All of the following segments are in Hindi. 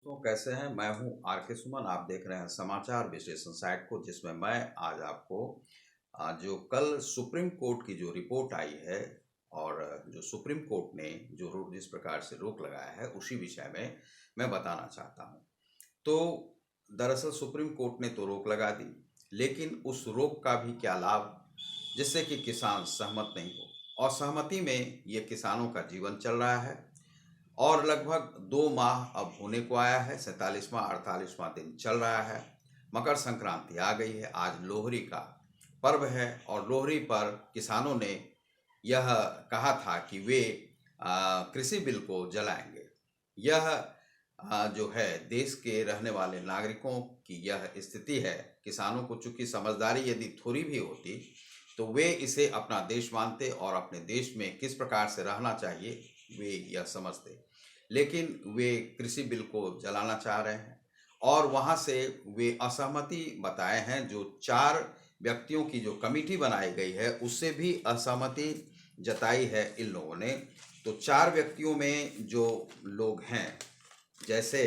तो कैसे हैं? मैं हूं आर के सुमन। आप देख रहे हैं समाचार विश्लेषण साइट को, जिसमें मैं आज आपको जो कल सुप्रीम कोर्ट की जो रिपोर्ट आई है और जो सुप्रीम कोर्ट ने जिस प्रकार से रोक लगाया है उसी विषय में मैं बताना चाहता हूं। तो दरअसल सुप्रीम कोर्ट ने तो रोक लगा दी, लेकिन उस रोक का भी क्या लाभ, जिससे कि किसान सहमत नहीं हो। असहमति में ये किसानों का जीवन चल रहा है और लगभग 2 माह अब होने को आया है। 47वां 48वां दिन चल रहा है। मकर संक्रांति आ गई है। आज लोहरी का पर्व है और लोहरी पर किसानों ने यह कहा था कि वे कृषि बिल को जलाएंगे। यह जो है देश के रहने वाले नागरिकों की यह स्थिति है। किसानों को चूंकि समझदारी यदि थोड़ी भी होती तो वे इसे अपना देश मानते और अपने देश में किस प्रकार से रहना चाहिए वे यह समझते, लेकिन वे कृषि बिल को जलाना चाह रहे हैं और वहां से वे असहमति बताए हैं। जो 4 व्यक्तियों की जो कमेटी बनाई गई है उससे भी असहमति जताई है इन लोगों ने। तो 4 व्यक्तियों में जो लोग हैं, जैसे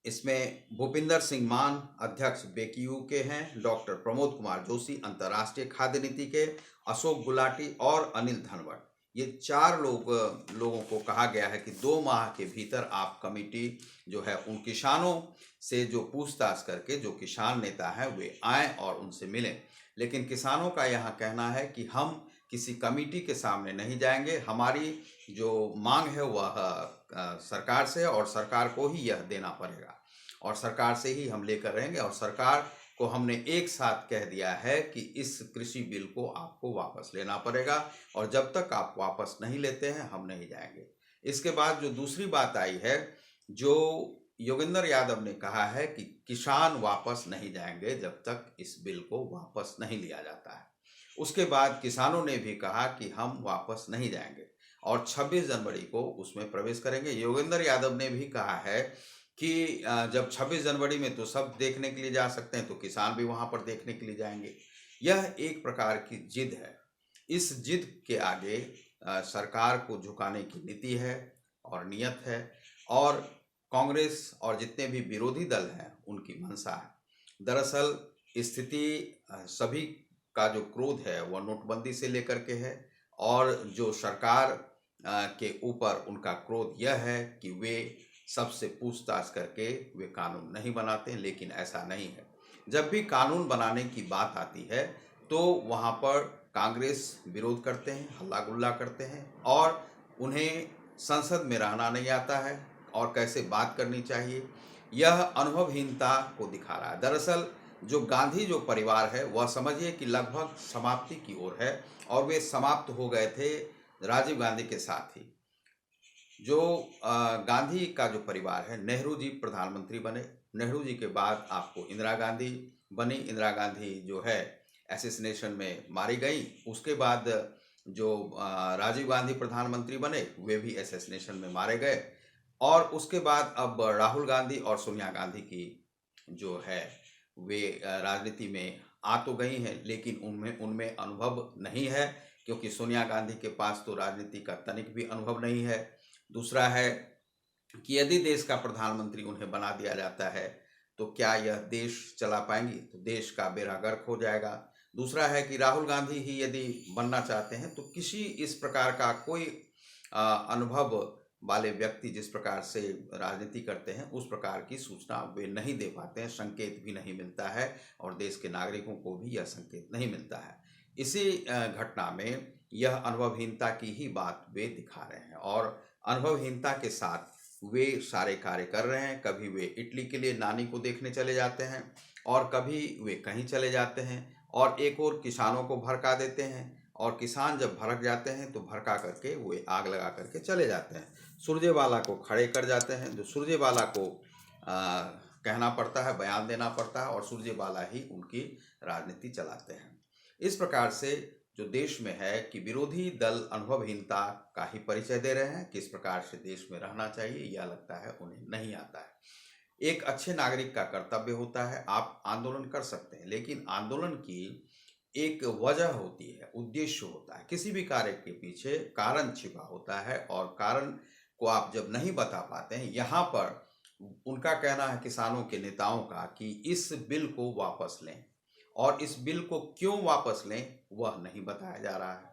इसमें भूपिंदर सिंह मान अध्यक्ष बेक्यू के हैं, डॉक्टर प्रमोद कुमार जोशी अंतर्राष्ट्रीय खाद्य नीति के, अशोक गुलाटी और अनिल धनवट। ये 4 लोगों को कहा गया है कि 2 माह के भीतर आप कमेटी जो है उन किसानों से जो पूछताछ करके जो किसान नेता हैं वे आएं और उनसे मिलें। लेकिन किसानों का यहाँ कहना है कि हम किसी कमेटी के सामने नहीं जाएंगे। हमारी जो मांग है वह सरकार से और सरकार को ही यह देना पड़ेगा और सरकार से ही हम लेकर रहेंगे और सरकार को हमने एक साथ कह दिया है कि इस कृषि बिल को आपको वापस लेना पड़ेगा और जब तक आप वापस नहीं लेते हैं हम नहीं जाएंगे। इसके बाद जो दूसरी बात आई है, जो योगेंद्र यादव ने कहा है कि किसान वापस नहीं जाएंगे जब तक इस बिल को वापस नहीं लिया जाता है। उसके बाद किसानों ने भी कहा कि हम वापस नहीं जाएंगे और 26 जनवरी को उसमें प्रवेश करेंगे। योगेंद्र यादव ने भी कहा है कि जब 26 जनवरी में तो सब देखने के लिए जा सकते हैं तो किसान भी वहां पर देखने के लिए जाएंगे। यह एक प्रकार की जिद है। इस जिद के आगे सरकार को झुकाने की नीति है और नियत है और कांग्रेस और जितने भी विरोधी दल हैं उनकी मंशा है। दरअसल स्थिति सभी का जो क्रोध है वह नोटबंदी से लेकर के है और जो सरकार के ऊपर उनका क्रोध यह है कि वे सबसे पूछताछ करके वे कानून नहीं बनाते। लेकिन ऐसा नहीं है। जब भी कानून बनाने की बात आती है तो वहाँ पर कांग्रेस विरोध करते हैं, हल्ला गुल्ला करते हैं और उन्हें संसद में रहना नहीं आता है और कैसे बात करनी चाहिए यह अनुभवहीनता को दिखा रहा है। दरअसल जो परिवार है वह समझिए कि लगभग समाप्ति की ओर है और वे समाप्त हो गए थे राजीव गांधी के साथ ही। जो गांधी का जो परिवार है, नेहरू जी प्रधानमंत्री बने, नेहरू जी के बाद आपको इंदिरा गांधी बनी। इंदिरा गांधी जो है एसेसिनेशन में मारी गई। उसके बाद जो राजीव गांधी प्रधानमंत्री बने वे भी एसेसिनेशन में मारे गए और उसके बाद अब राहुल गांधी और सोनिया गांधी की जो है वे राजनीति में आ तो गई हैं, लेकिन उनमें उनमें अनुभव नहीं है क्योंकि सोनिया गांधी के पास तो राजनीति का तनिक भी अनुभव नहीं है। दूसरा है कि यदि देश का प्रधानमंत्री उन्हें बना दिया जाता है तो क्या यह देश चला पाएंगी? तो देश का बेड़ा गर्क हो जाएगा। दूसरा है कि राहुल गांधी ही यदि बनना चाहते हैं तो किसी इस प्रकार का कोई अनुभव वाले व्यक्ति जिस प्रकार से राजनीति करते हैं उस प्रकार की सूचना वे नहीं दे पाते हैं, संकेत भी नहीं मिलता है और देश के नागरिकों को भी यह संकेत नहीं मिलता है। इसी घटना में यह अनुभवहीनता की ही बात वे दिखा रहे हैं और अनुभवहीनता के साथ वे सारे कार्य कर रहे हैं। कभी वे इटली के लिए नानी को देखने चले जाते हैं और कभी वे कहीं चले जाते हैं और एक और किसानों को भड़का देते हैं और किसान जब भड़क जाते हैं तो भड़का करके वे आग लगा करके चले जाते हैं। सुरजेवाला को खड़े कर जाते हैं, जो सुरजेवाला को कहना पड़ता है, बयान देना पड़ता है और सुरजेवाला ही उनकी राजनीति चलाते हैं। इस प्रकार से जो देश में है कि विरोधी दल अनुभवहीनता का ही परिचय दे रहे हैं। किस प्रकार से देश में रहना चाहिए यह लगता है उन्हें नहीं आता है। एक अच्छे नागरिक का कर्तव्य होता है, आप आंदोलन कर सकते हैं, लेकिन आंदोलन की एक वजह होती है, उद्देश्य होता है। किसी भी कार्य के पीछे कारण छिपा होता है और कारण को आप जब नहीं बता पाते हैं, यहाँ पर उनका कहना है किसानों के नेताओं का कि इस बिल को वापस लें, और इस बिल को क्यों वापस लें वह नहीं बताया जा रहा है।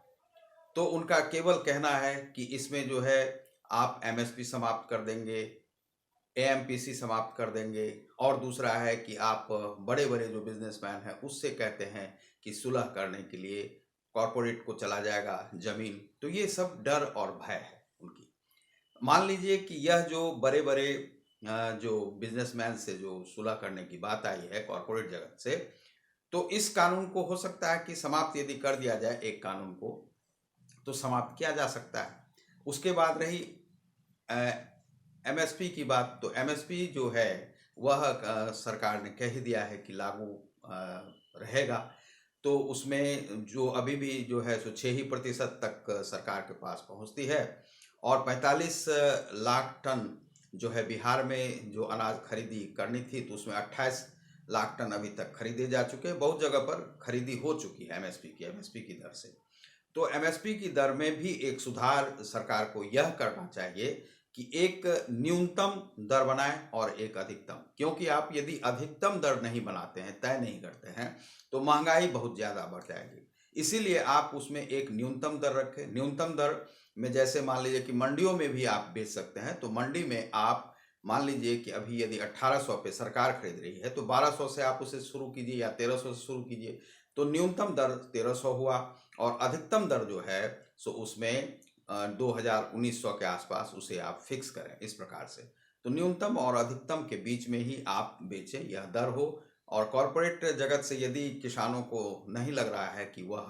तो उनका केवल कहना है कि इसमें जो है आप एमएसपी समाप्त कर देंगे, एएमपीसी समाप्त कर देंगे, और दूसरा है कि आप बड़े बड़े जो बिजनेसमैन हैं उससे कहते हैं कि सुलह करने के लिए कॉरपोरेट को चला जाएगा ज़मीन। तो ये सब डर और भय है उनकी। मान लीजिए कि यह जो बड़े बड़े जो बिजनेसमैन से जो सुलह करने की बात आई है कॉरपोरेट जगत से, तो इस कानून को हो सकता है कि समाप्त यदि कर दिया जाए, एक कानून को तो समाप्त किया जा सकता है। उसके बाद रही एमएसपी की बात, तो एमएसपी जो है वह सरकार ने कह ही दिया है कि लागू रहेगा। तो उसमें जो अभी भी जो है सो 6% तक सरकार के पास पहुंचती है, और 45 लाख टन जो है बिहार में जो अनाज खरीदी करनी थी, तो उसमें 28 लाख टन अभी तक खरीदे जा चुके हैं। बहुत जगह पर खरीदी हो चुकी है एमएसपी की दर से। तो एमएसपी की दर में भी एक सुधार सरकार को यह करना चाहिए कि एक न्यूनतम दर बनाएं और एक अधिकतम, क्योंकि आप यदि अधिकतम दर नहीं बनाते हैं, तय नहीं करते हैं, तो महंगाई बहुत ज़्यादा बढ़ जाएगी। इसीलिए आप उसमें एक न्यूनतम दर रखें। न्यूनतम दर में जैसे मान लीजिए कि मंडियों में भी आप बेच सकते हैं, तो मंडी में आप मान लीजिए कि अभी यदि 1800 पे सरकार खरीद रही है, तो 1200 से आप उसे शुरू कीजिए या 1300 से शुरू कीजिए। तो न्यूनतम दर 1300 हुआ, और अधिकतम दर जो है सो उसमें 2000-1900 के आसपास उसे आप फिक्स करें इस प्रकार से। तो न्यूनतम और अधिकतम के बीच में ही आप बेचें, यह दर हो। और कॉरपोरेट जगत से यदि किसानों को नहीं लग रहा है कि वह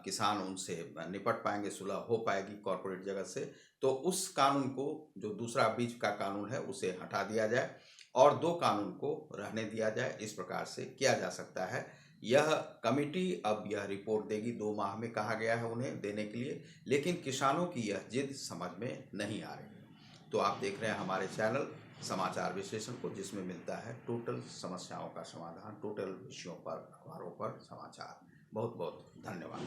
किसान उनसे निपट पाएंगे, सुलह हो पाएगी कॉरपोरेट जगत से, तो उस कानून को, जो दूसरा बीच का कानून है, उसे हटा दिया जाए और 2 कानून को रहने दिया जाए। इस प्रकार से किया जा सकता है। यह कमिटी अब यह रिपोर्ट देगी, 2 माह में कहा गया है उन्हें देने के लिए, लेकिन किसानों की यह जिद समझ में नहीं आ रही है। तो आप देख रहे हैं हमारे चैनल समाचार विश्लेषण को, जिसमें मिलता है टोटल समस्याओं का समाधान, टोटल विषयों पर, खबरों पर समाचार। बहुत बहुत धन्यवाद।